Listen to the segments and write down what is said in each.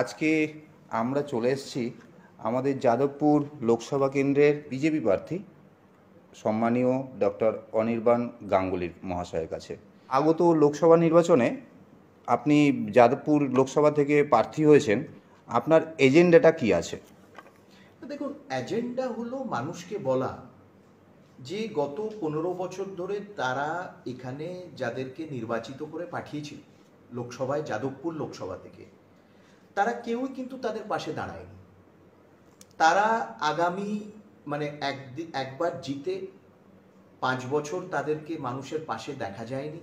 আজকে আমরা চলে এসেছি আমাদের যাদবপুর লোকসভা কেন্দ্রের বিজেপি প্রার্থী সম্মানীয় ডক্টর অনির্বাণ গাঙ্গুলির মহাশয়ের কাছে। আগত লোকসভা নির্বাচনে আপনি যাদবপুর লোকসভা থেকে প্রার্থী হয়েছেন, আপনার এজেন্ডাটা কি আছে? দেখুন, এজেন্ডা হলো মানুষকে বলা যে গত 15 বছর ধরে তারা এখানে যাদেরকে নির্বাচিত করে পাঠিয়েছিল লোকসভায়, যাদবপুর লোকসভা থেকে, তারা কেউই কিন্তু তাদের পাশে দাঁড়ায়নি। তারা আগামী একবার জিতে 5 বছর তাদেরকে মানুষের পাশে দেখা যায়নি।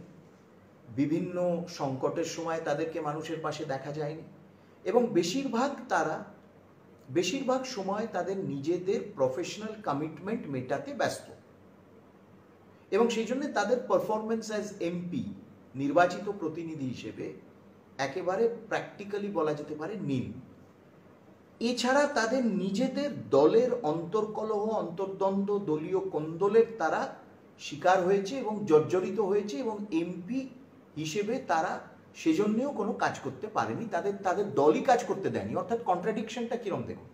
বিভিন্ন সংকটের সময় তাদেরকে মানুষের পাশে দেখা যায়নি এবং বেশিরভাগ সময় তাদের নিজেদের প্রফেশনাল কমিটমেন্ট মেটাতে ব্যস্ত এবং সেই জন্য তাদের পারফরমেন্স অ্যাজ এমপি, নির্বাচিত প্রতিনিধি হিসেবে একেবারে প্র্যাকটিক্যালি বলা যেতে পারে নীল। এছাড়া তাদের নিজেদের দলের অন্তর্কলহ, অন্তর্দ্বন্দ্ব, দলীয় কোন্দলের তারা শিকার হয়েছে এবং জর্জরিত হয়েছে এবং এমপি হিসেবে তারা সেজন্যেও কোনো কাজ করতে পারেনি, তাদের দলই কাজ করতে দেয়নি। অর্থাৎ কন্ট্রাডিকশনটা কিরম দেখুন,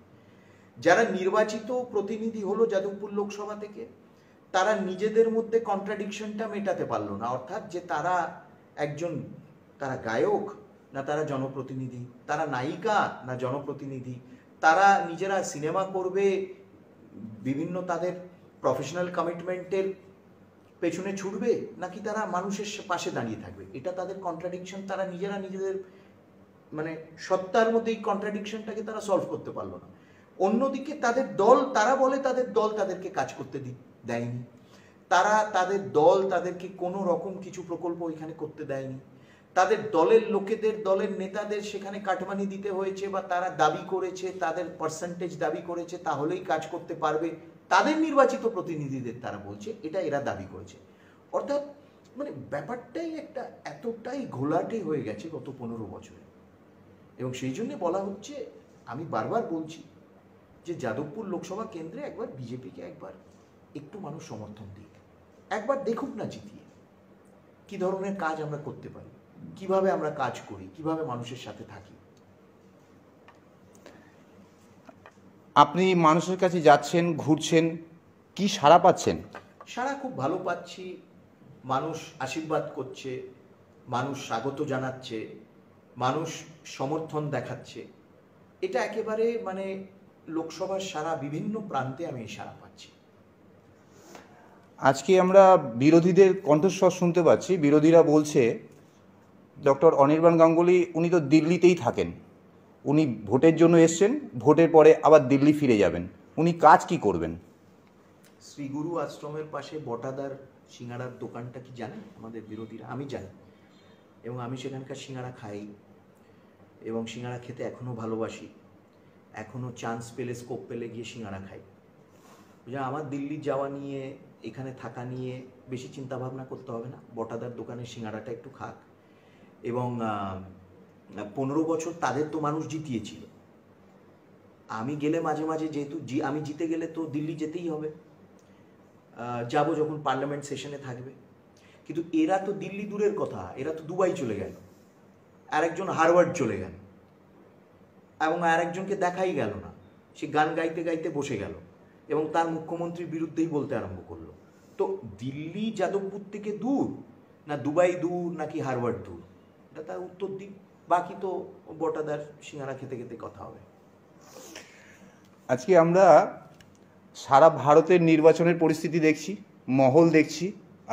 যারা নির্বাচিত প্রতিনিধি হলো যাদবপুর লোকসভা থেকে, তারা নিজেদের মধ্যে কন্ট্রাডিকশনটা মেটাতে পারলো না। অর্থাৎ যে তারা গায়ক না তারা জনপ্রতিনিধি, তারা নায়িকা না জনপ্রতিনিধি, তারা নিজেরা সিনেমা করবে, বিভিন্ন তাদের প্রফেশনাল কমিটমেন্টের পেছনে ছুটবে, নাকি তারা মানুষের পাশে দাঁড়িয়ে থাকবে, এটা তাদের কন্ট্রাডিকশন। তারা নিজেদের সত্তার মধ্যে এই কন্ট্রাডিকশনটাকে তারা সলভ করতে পারলো না। অন্যদিকে তাদের দল, তারা বলে তাদের দল তাদেরকে কাজ করতে দেয়নি, তাদের দল তাদেরকে কোনো রকম কিছু প্রকল্প এখানে করতে দেয়নি, তাদের দলের লোকেদের, দলের নেতাদের সেখানে কাটমানি দিতে হয়েছে বা তারা দাবি করেছে, তাদের পার্সেন্টেজ দাবি করেছে, তাহলেই কাজ করতে পারবে। তাদের নির্বাচিত প্রতিনিধিদের তারা বলছে এটা এরা দাবি করেছে। অর্থাৎ ব্যাপারটাই এতটাই ঘোলাটে হয়ে গেছে গত 15 বছরে এবং সেই জন্য বলা হচ্ছে, আমি বারবার বলছি যে যাদবপুর লোকসভা কেন্দ্রে একবার বিজেপিকে একটু মানুষ সমর্থন দিক, একবার দেখুক না জিতিয়ে কি ধরনের কাজ আমরা করতে পারি, কিভাবে আমরা কাজ করি, কিভাবে মানুষের সাথে থাকি। আপনি মানুষের কাছে যাচ্ছেন, ঘুরছেন, কি সাড়া পাচ্ছেন? সাড়া খুব ভালো পাচ্ছি। মানুষ আশীর্বাদ করছে, মানুষ স্বাগত জানাচ্ছে, মানুষ সমর্থন দেখাচ্ছে। এটা একেবারে লোকসভার সারা বিভিন্ন প্রান্তে আমি এই সাড়া পাচ্ছি। আজকে আমরা বিরোধীদের কণ্ঠস্বর শুনতে পাচ্ছি। বিরোধীরা বলছে ডক্টর অনির্বাণ গাঙ্গুলি উনি তো দিল্লিতেই থাকেন, উনি ভোটের জন্য এসছেন, ভোটের পরে আবার দিল্লি ফিরে যাবেন, উনি কাজ কি করবেন? শ্রীগুরু আশ্রমের পাশে বটাদার সিঙ্গাড়ার দোকানটা কি জানেন আমাদের বিরোধীরা? আমি জানি এবং আমি সেখানকার সিঙ্গাড়া খাই এবং সিঙ্গাড়া খেতে এখনও ভালোবাসি, এখনও চান্স পেলে, স্কোপ পেলে গিয়ে সিঙ্গাড়া খাই। আমার দিল্লি যাওয়া নিয়ে, এখানে থাকা নিয়ে বেশি চিন্তা ভাবনা করতে হবে না। বটাদার দোকানের সিঙ্গাড়াটা একটু খাক এবং 15 বছর তাদের তো মানুষ জিতিয়েছিল। আমি গেলে মাঝে মাঝে, যেহেতু আমি জিতে গেলে তো দিল্লি যেতেই হবে, যাব যখন পার্লামেন্ট সেশনে থাকবে। কিন্তু এরা তো দিল্লি দূরের কথা, এরা তো দুবাই চলে গেল, আরেকজন হারওয়ার্ড চলে গেল এবং আরেকজনকে দেখাই গেল না, সে গান গাইতে গাইতে বসে গেল এবং তার মুখ্যমন্ত্রীর বিরুদ্ধেই বলতে আরম্ভ করলো। তো দিল্লি যাদবপুর থেকে দূর না দুবাই দূর নাকি হারওয়ার্ড দূর, এটা তার উত্তর দিন। বাকি তো বটাদার সিঙ্গারা খেতে খেতে কথা হবে। আজকে আমরা সারা ভারতের নির্বাচনের পরিস্থিতি দেখছি, মহল দেখছি,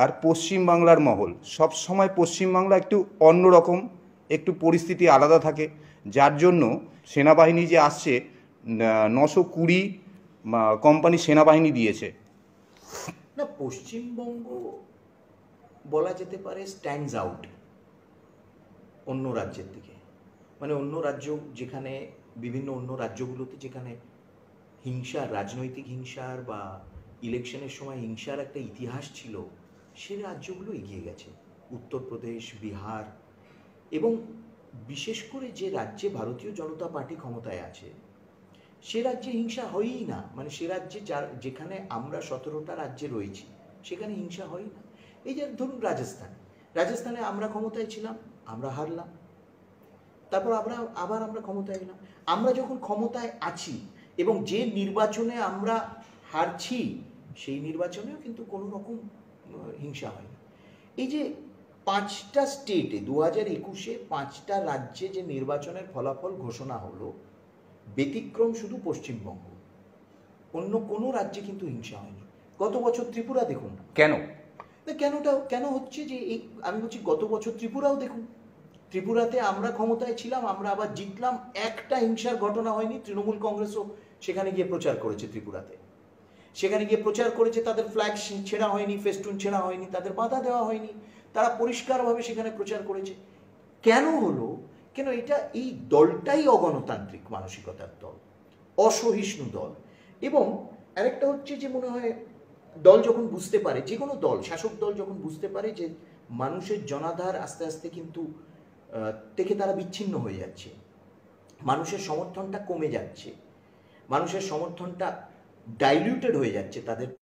আর পশ্চিমবাংলার মহল সব সময় পশ্চিমবাংলা একটু অন্যরকম, একটু পরিস্থিতি আলাদা থাকে, যার জন্য সেনাবাহিনী যে আসছে 920 কোম্পানি সেনাবাহিনী দিয়েছে। না, পশ্চিমবঙ্গ বলা যেতে পারে স্ট্যান্ডস আউট অন্য রাজ্যের থেকে। অন্য রাজ্য যেখানে, বিভিন্ন অন্য রাজ্যগুলোতে যেখানে হিংসার, রাজনৈতিক হিংসার বা ইলেকশনের সময় হিংসার একটা ইতিহাস ছিল, সে রাজ্যগুলো এগিয়ে গেছে। উত্তরপ্রদেশ, বিহার এবং বিশেষ করে যে রাজ্যে ভারতীয় জনতা পার্টি ক্ষমতায় আছে, সে রাজ্যে হিংসা হয়ই না। সে রাজ্যে যেখানে আমরা 17টা রাজ্যে রয়েছি সেখানে হিংসা হয়ই না। এই যে ধরুন রাজস্থানে আমরা ক্ষমতায় ছিলাম, আমরা হারলাম, তারপর আবার আমরা ক্ষমতায় এলাম। আমরা যখন ক্ষমতায় আছি এবং যে নির্বাচনে আমরা হারছি সেই নির্বাচনেও কিন্তু কোনো রকম হিংসা হয়নি। এই যে 5টা স্টেটে 2021-এ 5টা রাজ্যে যে নির্বাচনের ফলাফল ঘোষণা হলো, ব্যতিক্রম শুধু পশ্চিমবঙ্গ, অন্য কোনো রাজ্যে কিন্তু হিংসা হয়নি। গত বছর ত্রিপুরা দেখুন না, কেন? কেন হচ্ছে যে এই আমি বলছি গত বছর ত্রিপুরাও দেখুন, ত্রিপুরাতে আমরা ক্ষমতায় ছিলাম, আমরা আবার জিতলাম, একটা হিংসার ঘটনা হয়নি। তৃণমূল কংগ্রেসও সেখানে গিয়ে প্রচার করেছে ত্রিপুরাতে, সেখানে গিয়ে প্রচার করেছে, তাদের ফ্ল্যাগ ছেঁড়া হয়নি, ফেস্টুন ছেঁড়া হয়নি, তাদের বাধা দেওয়া হয়নি, তারা পরিষ্কারভাবে সেখানে প্রচার করেছে। কেন হলো? কেন এটা এই দলটাই অগণতান্ত্রিক মানসিকতার দল, অসহিষ্ণু দল। এবং আরেকটা হচ্ছে যে মনে হয় দল যখন বুঝতে পারে, যে কোনো দল, শাসক দল যখন বুঝতে পারে যে মানুষের জনাধার আস্তে আস্তে কিন্তু থেকে তারা বিচ্ছিন্ন হয়ে যাচ্ছে, মানুষের সমর্থনটা কমে যাচ্ছে, মানুষের সমর্থনটা ডাইলিউটেড হয়ে যাচ্ছে তাদের